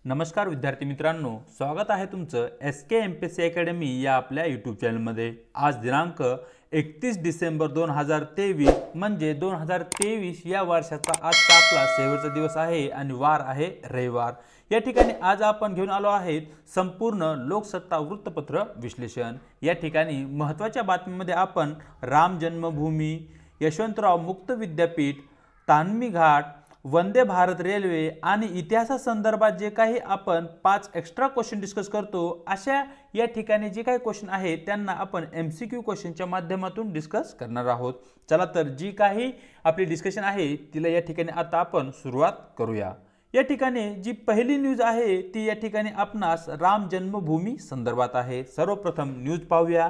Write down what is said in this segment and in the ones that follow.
नमस्कार विद्यार्थी मित्रांनो, स्वागत आहे तुमचं SK MPSC अकॅडमी या आपल्या यूट्यूब चॅनलमध्ये। आज दिनांक 31 डिसेंबर 2023 म्हणजे 2023 या वर्षाचा आजचा आपला शेवटचा दिवस आहे आणि वार आहे रविवार। या ठिकाणी आज आपण घेऊन आलो आहेत संपूर्ण लोकसत्ता वृत्तपत्र विश्लेषण। या ठिकाणी महत्त्वाच्या बातमीमध्ये आपण राम जन्मभूमी, यशवंतराव मुक्त विद्यापीठ, तान्मी घाट, वंदे भारत रेल्वे आणि इतिहासासंदर्भात जे काही आपण 5 एक्स्ट्रा क्वेश्चन डिस्कस करतो, अशा या ठिकाणी जे काही क्वेश्चन आहेत त्यांना आपण MCQ क्वेश्चनच्या माध्यमातून डिस्कस करणार आहोत। चला तर जी काही आपली डिस्कशन आहे तिला या ठिकाणी आता आपण सुरुवात करूया। या ठिकाणी जी पहिली न्यूज आहे ती या ठिकाणी आपणास राम जन्मभूमी संदर्भात आहे। सर्वप्रथम न्यूज पाहूया।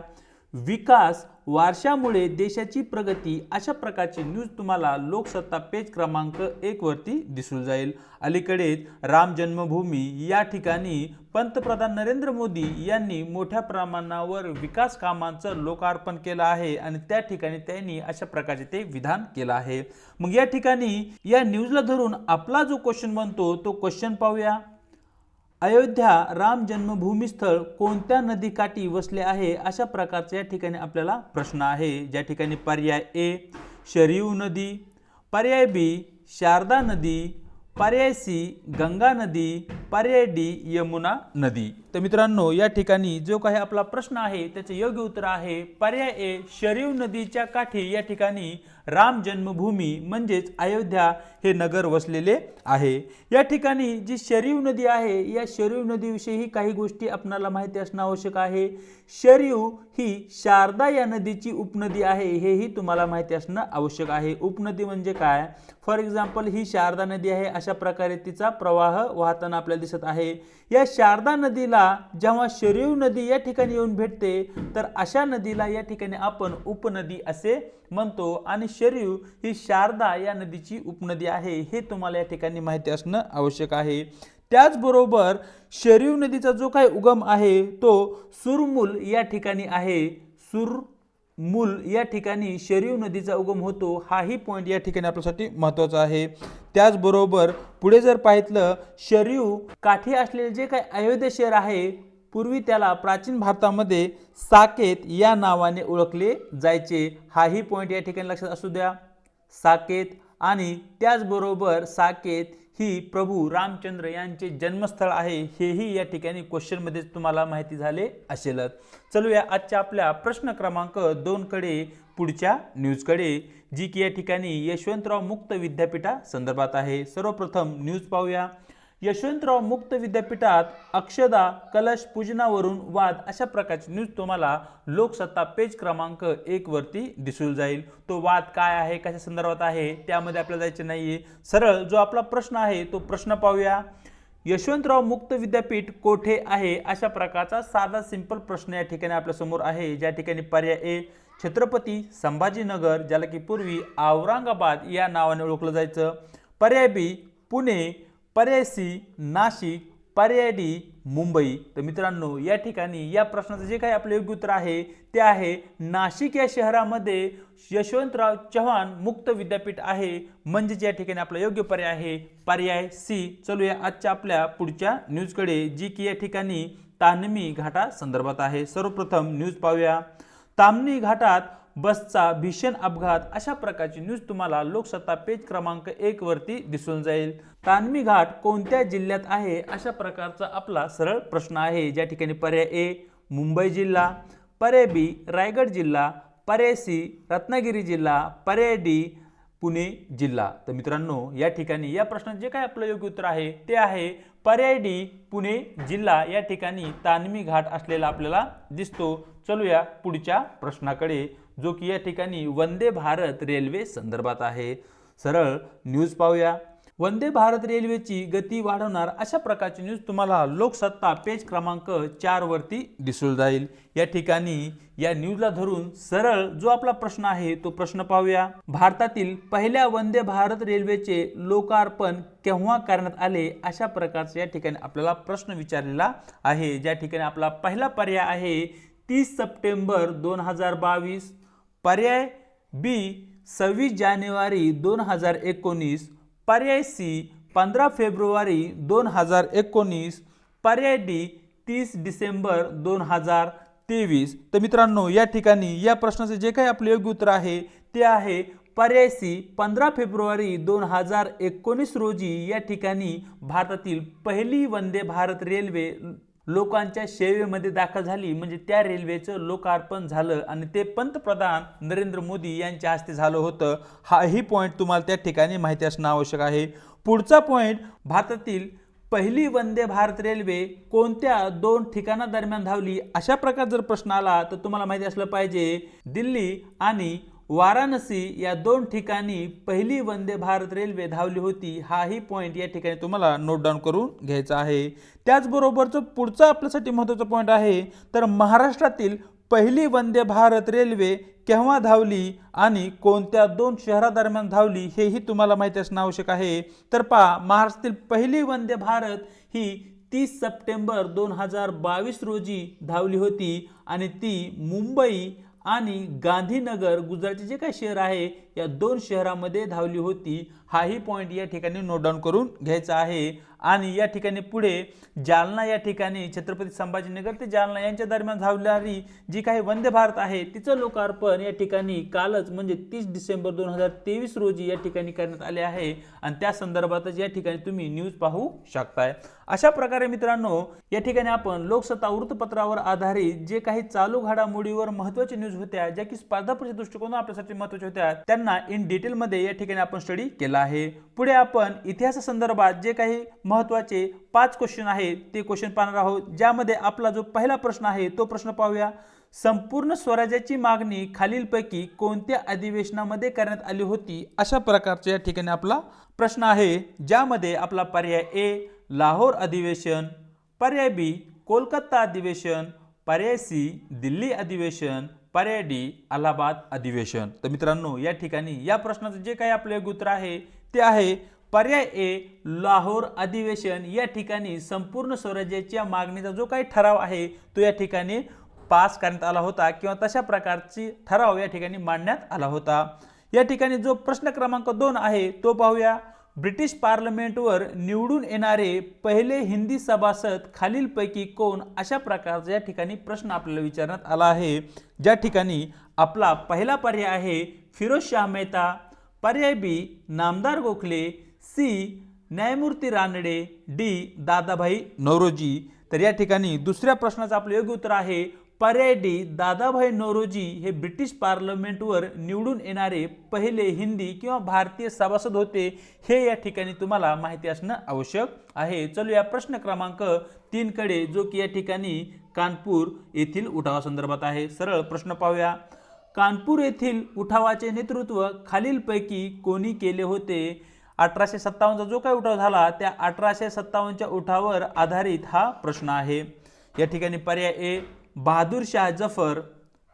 विकास वारशामुळे देशाची प्रगती, अशा प्रकारची न्यूज तुम्हाला लोकसत्ता पेज क्रमांक 1 वरती दिसून जाईल। अलीकडेच राम जन्मभूमी या ठिकाणी पंतप्रधान नरेंद्र मोदी यांनी मोठ्या प्रमाणावर विकास कामांचं लोकार्पण केलं आहे आणि त्या ठिकाणी त्यांनी अशा प्रकारचे ते विधान केलं आहे। मग या ठिकाणी या न्यूजला धरून आपला जो क्वेश्चन बनतो तो क्वेश्चन पाहूया। अयोध्या राम जन्मभूमी स्थळ कोणत्या नदीकाठी वसले आहे, अशा प्रकारचा या ठिकाणी आपल्याला प्रश्न आहे। ज्या ठिकाणी पर्याय ए शरयू नदी, पर्याय बी शारदा नदी, पर्याय सी गंगा नदी, पर्याय डी यमुना नदी। तर मित्रांनो या ठिकाणी जो काही आपला प्रश्न आहे त्याचे योग्य उत्तर आहे पर्याय ए शरयू नदीच्या काठी या ठिकाणी राम जन्मभूमी म्हणजेच अयोध्या हे नगर वसलेले आहे। या ठिकाणी जी शरयू नदी आहे या शरयू नदीविषयी काही गोष्टी आपल्याला माहिती असणं आवश्यक आहे। शरयू ही शारदा या नदीची उपनदी आहे, हेही तुम्हाला माहिती असणं आवश्यक आहे। उपनदी म्हणजे काय? फॉर एक्झाम्पल ही शारदा नदी आहे, अशा प्रकारे तिचा प्रवाह वाहताना आपल्याला दिसत आहे। या शारदा नदीला जेव्हा शरयू नदी या ठिकाणी येऊन भेटते तर अशा नदीला या ठिकाणी आपण उपनदी असे म्हणतो आणि शरयू ही शारदा या नदीची उपनदी आहे, हे तुम्हाला या ठिकाणी माहिती असणं आवश्यक आहे। त्याचबरोबर शरयू नदीचा जो काही उगम आहे तो सुरमुल या ठिकाणी आहे। सुरमुल या ठिकाणी शरयू नदीचा उगम होतो, हाही पॉइंट या ठिकाणी आपल्यासाठी महत्त्वाचा आहे। त्याचबरोबर पुढे जर पाहितलं, शरयू काठी असलेले जे काही अयोध्या शहर आहे पूर्वी त्याला प्राचीन भारतामध्ये साकेत या नावाने ओळखले जायचे, हाही पॉइंट या ठिकाणी लक्षात असू द्या। साकेत आणि त्याचबरोबर साकेत ही प्रभू रामचंद्र यांचे जन्मस्थळ आहे, हेही या ठिकाणी क्वेश्चन मध्ये तुम्हाला माहिती झाले असेलच। चलूया आजच्या आपल्या प्रश्न क्रमांक 2 कडे, पुढच्या न्यूज कडे, जी की या ठिकाणी यशवंतराव मुक्त विद्यापीठा संदर्भात आहे। सर्वप्रथम न्यूज पाहूया। यशवंतराव मुक्त विद्यापीठात अक्षदा कलश पूजनावरून वाद, अशा प्रकारची न्यूज तुम्हाला लोकसत्ता पेज क्रमांक 1 वरती दिसून जाईल। तो वाद काय आहे, कशा संदर्भात आहे त्यामध्ये आपल्याला जायचे नाहीये। सरळ जो आपला प्रश्न आहे तो प्रश्न पाहूया। यशवंतराव मुक्त विद्यापीठ कोठे आहे, अशा प्रकारचा साधा सिंपल प्रश्न या ठिकाणी आपल्या समोर आहे। ज्या ठिकाणी पर्याय ए छत्रपती संभाजीनगर, ज्याला की पूर्वी औरंगाबाद या नावाने ओळखलं जायचं, पर्याय बी पुणे, पर्याय सी नाशिक, पर्याय डी मुंबई। तर मित्रांनो या ठिकाणी या प्रश्नाचं जे काही आपले योग्य उत्तर आहे ते आहे नाशिक या शहरामध्ये यशवंतराव चव्हाण मुक्त विद्यापीठ आहे, म्हणजेच या ठिकाणी आपला योग्य पर्याय आहे पर्याय सी। चलूया आजच्या आपल्या पुढच्या न्यूज कडे, जी की या ठिकाणी तान्मी घाटा संदर्भात आहे। सर्वप्रथम न्यूज पाहूया। ताम्हिणी घाटात बसचा भीषण अपघात, अशा प्रकारची न्यूज तुम्हाला लोकसत्ता पेज क्रमांक 1 वरती दिसून जाईल। ताम्हिणी घाट कोणत्या जिल्ह्यात आहे, अशा प्रकारचा आपला सरळ प्रश्न आहे। ज्या ठिकाणी पर्याय ए मुंबई जिल्हा, पर्याय बी रायगड जिल्हा, पर्याय सी रत्नागिरी जिल्हा, पर्याय डी पुणे जिल्हा। तर मित्रांनो या ठिकाणी या प्रश्नाचे जे काय आपलं योग्य उत्तर आहे ते आहे पर्याय डी पुणे जिल्हा, या ठिकाणी तान्मी घाट असलेला आपल्याला दिसतो। चलूया पुढच्या प्रश्नाकडे, जो की या ठिकाणी वंदे भारत रेल्वे संदर्भात आहे। सरळ न्यूज पाहूया। वंदे भारत रेल्वेची गती वाढवणार, अशा प्रकारची न्यूज तुम्हाला लोकसत्ता पेज क्रमांक 4 वरती दिसून जाईल। या ठिकाणी या न्यूजला धरून सरळ जो आपला प्रश्न आहे तो प्रश्न पाहूया। भारतातील पहिल्या वंदे भारत रेल्वेचे लोकार्पण केव्हा करण्यात आले, अशा प्रकारचा या ठिकाणी आपल्याला प्रश्न विचारलेला आहे। ज्या ठिकाणी आपला पहिला पर्याय आहे 30 सप्टेंबर 2022, पर्याय बी 26 जानेवारी 2019, पर्याय सी 15 फेब्रुवारी 2019, पर्याय डी 30 डिसेंबर 2023। तर मित्रांनो या ठिकाणी या प्रश्नाचे जे काही आपले योग्य उत्तर आहे ते आहे पर्याय सी 15 फेब्रुवारी 2019 रोजी या ठिकाणी भारतातील पहिली वंदे भारत रेल्वे लोकांच्या सेवेमध्ये दाखल झाली, म्हणजे त्या रेल्वेचं लोकार्पण झालं आणि ते पंतप्रधान नरेंद्र मोदी यांच्या हस्ते झालं होतं। हाही पॉईंट तुम्हाला त्या ठिकाणी माहिती असणं आवश्यक आहे। पुढचा पॉईंट, भारतातील पहिली वंदे भारत रेल्वे कोणत्या 2 ठिकाणादरम्यान धावली, अशा प्रकार जर प्रश्न आला तर तुम्हाला माहिती असलं पाहिजे दिल्ली आणि वाराणसी या 2 ठिकाणी पहिली वंदे भारत रेल्वे धावली होती। हाही पॉईंट या ठिकाणी तुम्हाला नोट डाऊन करून घ्यायचा आहे। त्याचबरोबरचं पुढचा आपल्यासाठी महत्त्वाचा पॉईंट आहे, तर महाराष्ट्रातील पहिली वंदे भारत रेल्वे केव्हा धावली आणि कोणत्या 2 शहरादरम्यान धावली हेही तुम्हाला माहिती असणं आवश्यक आहे। तर पहा, महाराष्ट्रातील पहिली वंदे भारत ही 30 सप्टेंबर 2022 रोजी धावली होती आणि ती मुंबई आणि गांधीनगर गुजरातचे जे काही शहर आहे या 2 शहरांमध्ये धावली होती। हाही पॉईंट या ठिकाणी नोट डाऊन करून घ्यायचा आहे। आणि या ठिकाणी पुढे जालना या ठिकाणी छत्रपती संभाजीनगर ते जालना यांच्या दरम्यान धावणारी जी काही वंदे भारत आहे तिचं लोकार्पण या ठिकाणी कालच म्हणजे 30 डिसेंबर 2023 रोजी या ठिकाणी करण्यात आले आहे आणि त्या संदर्भातच या ठिकाणी तुम्ही न्यूज पाहू शकताय। अशा प्रकारे मित्रांनो या ठिकाणी आपण लोकसत्ता वृत्तपत्रावर आधारित जे काही चालू घडामोडीवर महत्त्वाच्या न्यूज होत्या, ज्या की स्पर्धा परीक्षा दृष्टिकोनातून आपल्यासाठी महत्त्वाच्या होत्या, त्यांना इन डिटेल मध्ये या ठिकाणी आपण स्टडी केला आहे। पुढे आपण इतिहासासंदर्भात जे काही महत्त्वाचे 5 क्वेश्चन आहेत ते क्वेश्चन पाहणार आहोत, ज्यामध्ये आपला जो पहिला प्रश्न आहे तो प्रश्न पाहूया। संपूर्ण स्वराज्याची मागणी खालीलपैकी कोणत्या अधिवेशनामध्ये करण्यात आली होती, अशा प्रकारचा या ठिकाणी आपला प्रश्न आहे, ज्यामध्ये आपला पर्याय ए लाहोर अधिवेशन, पर्याय बी कोलकाता अधिवेशन, पर्याय सी दिल्ली अधिवेशन, पर्याय डी अलाहाबाद अधिवेशन। तर मित्रांनो या ठिकाणी या प्रश्नाचं जे काही आपले उत्तर आहे ते आहे पर्याय ए लाहोर अधिवेशन। या ठिकाणी संपूर्ण स्वराज्याच्या मागणीचा जो काही ठराव आहे तो या ठिकाणी पास करण्यात आला होता किंवा तशा प्रकारची ठराव या ठिकाणी मांडण्यात आला होता। या ठिकाणी जो प्रश्न क्रमांक 2 आहे तो पाहूया। ब्रिटिश पार्लमेंटवर निवडून येणारे पहिले हिंदी सभासद खालीलपैकी कोण, अशा प्रकारचा या ठिकाणी प्रश्न आपल्याला विचारण्यात आला आहे, ज्या ठिकाणी आपला पहिला पर्याय आहे फिरोजशाह मेहता, पर्याय बी नामदार गोखले, सी न्यायमूर्ती रानडे, डी दादाभाई नौरोजी। तर या ठिकाणी दुसऱ्या प्रश्नाचं आपलं योग्य उत्तर आहे पर्याय डी दादाभाई नौरोजी हे ब्रिटिश पार्लमेंटवर निवडून येणारे पहिले हिंदी किंवा भारतीय सभासद होते, हे या ठिकाणी तुम्हाला माहिती असणं आवश्यक आहे। चलूया प्रश्न क्रमांक 3 कडे, जो की या ठिकाणी कानपूर येथील उठावासंदर्भात आहे। सरळ प्रश्न पाहूया। कानपूर येथील उठावाचे नेतृत्व खालीलपैकी कोणी केले होते? 1857चा जो काही उठाव झाला त्या 1857च्या उठावावर आधारित हा प्रश्न आहे। या ठिकाणी पर्याय ए बहादूर शाह जफर,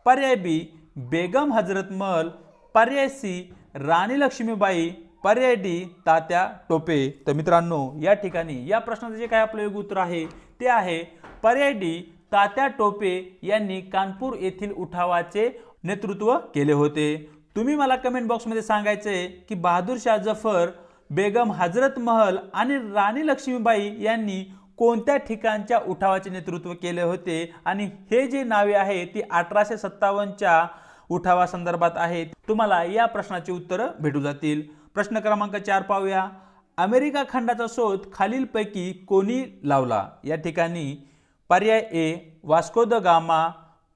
पर्याय बी बेगम हजरत महल, पर्याय सी राणी लक्ष्मीबाई, पर्याय डी तात्या टोपे। तर मित्रांनो या ठिकाणी या प्रश्नाचे जे काही आपलं योग्य उत्तर आहे ते आहे पर्याय डी तात्या टोपे यांनी कानपूर येथील उठावाचे नेतृत्व केले होते। तुम्ही मला कमेंट बॉक्समध्ये सांगायचे की बहादूर शाह जफर, बेगम हजरत महल आणि राणी लक्ष्मीबाई यांनी कोणत्या ठिकाणच्या उठावाचे नेतृत्व केले होते आणि हे जे नावे आहे ती 1857च्या उठावासंदर्भात आहेत। तुम्हाला या प्रश्नाचे उत्तर भेटू जातील। प्रश्न क्रमांक 4 पाहूया। अमेरिका खंडाचा शोध खालीलपैकी कोणी लावला? या ठिकाणी पर्याय ए वास्को द गामा,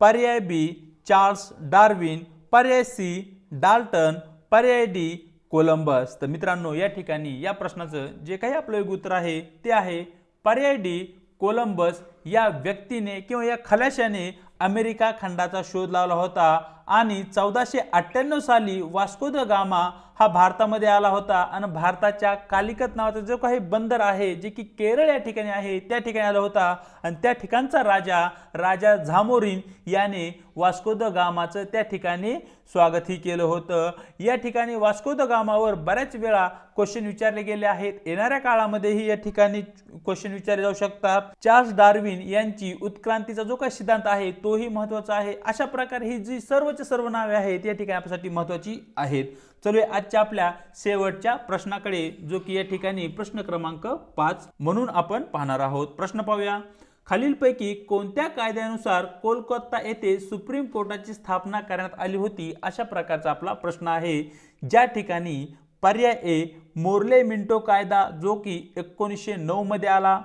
पर्याय बी चार्ल्स डार्विन, पर्याय सी डाल्टन, पर्याय डी कोलंबस। तर मित्रांनो या ठिकाणी या प्रश्नाचं जे काही आपलं योग्य उत्तर आहे ते आहे पर्याय डी कोलंबस या व्यक्तीने किंवा या खलाशाने अमेरिका खंडाचा शोध लावला होता आणि 1498 साली वास्को द गामा हा भारतामध्ये आला होता आणि भारताच्या कालिकत नावाचा जो काही बंदर आहे जे की केरळ या ठिकाणी आहे त्या ठिकाणी आला होता आणि त्या ठिकाणचा राजा झामोरिन याने वास्को द गामाचं त्या ठिकाणी स्वागतही केलं होतं। या ठिकाणी वास्को द गामावर बऱ्याच वेळा क्वेश्चन विचारले गेले आहेत, येणाऱ्या काळामध्येही या ठिकाणी क्वेश्चन विचारले जाऊ शकतात। चार्ल्स डार्विन यांची उत्क्रांतीचा जो काही सिद्धांत आहे तोही महत्त्वाचा आहे। अशा प्रकारे ही जी सर्वच्या सर्व नावे आहेत या ठिकाणी आपल्यासाठी महत्त्वाची आहेत। चलूया आजच्या आपल्या शेवटच्या प्रश्नाकडे, जो की या ठिकाणी प्रश्न क्रमांक 5 म्हणून आपण पाहणार आहोत। प्रश्न पाहूया। खालीलपैकी कोणत्या कायद्यानुसार कोलकाता येथे सुप्रीम कोर्टाची स्थापना करण्यात आली होती, अशा प्रकारचा आपला प्रश्न आहे। ज्या ठिकाणी पर्याय ए मोर्ले मिंटो कायदा, जो की 1909 मध्ये आला।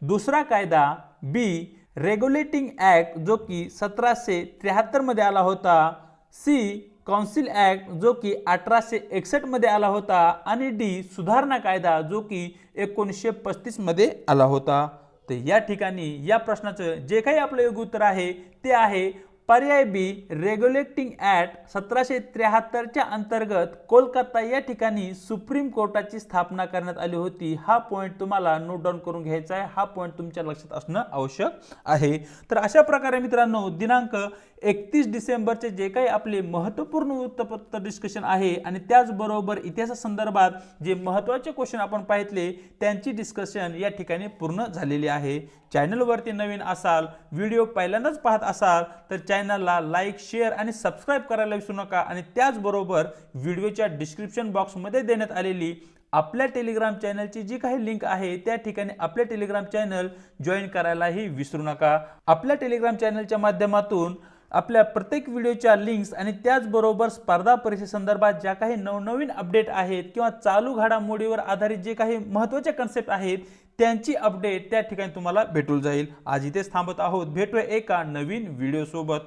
दुसरा कायदा बी रेग्युलेटिंग ऍक्ट, जो की 1773 मध्ये आला होता। सी काउन्सिल ऍक्ट, जो की 1861 मध्ये आला होता। आणि डी सुधारणा कायदा, जो की 1935 मध्ये आला होता। तर या ठिकाणी या प्रश्नाचं जे काही आपलं योग्य उत्तर आहे ते आहे पर्याय बी रेग्युलेटिंग ऍक्ट 1773 अंतर्गत कोलकाता या ठिकाणी सुप्रीम कोर्टाची स्थापना करण्यात आली होती। हा पॉइंट तुम्हाला नोट डाऊन करून घ्यायचा आहे, हा पॉइंट तुमच्या लक्षात असणं आवश्यक आहे। तर अशा प्रकारे मित्रांनो दिनांक 31 डिसेंबरचे जे काही आपले महत्त्वपूर्ण वृत्तपत्र डिस्कशन आहे आणि त्याचबरोबर इतिहासासंदर्भात जे महत्त्वाचे क्वेश्चन आपण पाहितले त्यांची डिस्कशन या ठिकाणी पूर्ण झालेली आहे। चॅनलवरती नवीन असाल, व्हिडिओ पहिल्यांदाच पाहत असाल तर चॅनलला लाईक, शेअर आणि सबस्क्राईब करायला विसरू नका। आणि त्याचबरोबर व्हिडिओच्या डिस्क्रिप्शन बॉक्समध्ये देण्यात आलेली आपल्या टेलिग्राम चॅनलची जी काही लिंक आहे त्या ठिकाणी आपले टेलिग्राम चॅनल जॉईन करायलाही विसरू नका। आपल्या टेलिग्राम चॅनलच्या माध्यमातून आपल्या प्रत्येक व्हिडिओच्या लिंक्स आणि त्याचबरोबर स्पर्धा परीक्षेसंदर्भात ज्या काही नवनवीन अपडेट आहेत किंवा चालू घडामोडीवर आधारित जे काही महत्त्वाचे कन्सेप्ट आहेत त्यांची अपडेट त्या ठिकाणी तुम्हाला भेटून जाईल। आज इथेच थांबत आहोत, भेटूया एका नवीन व्हिडिओ सोबत।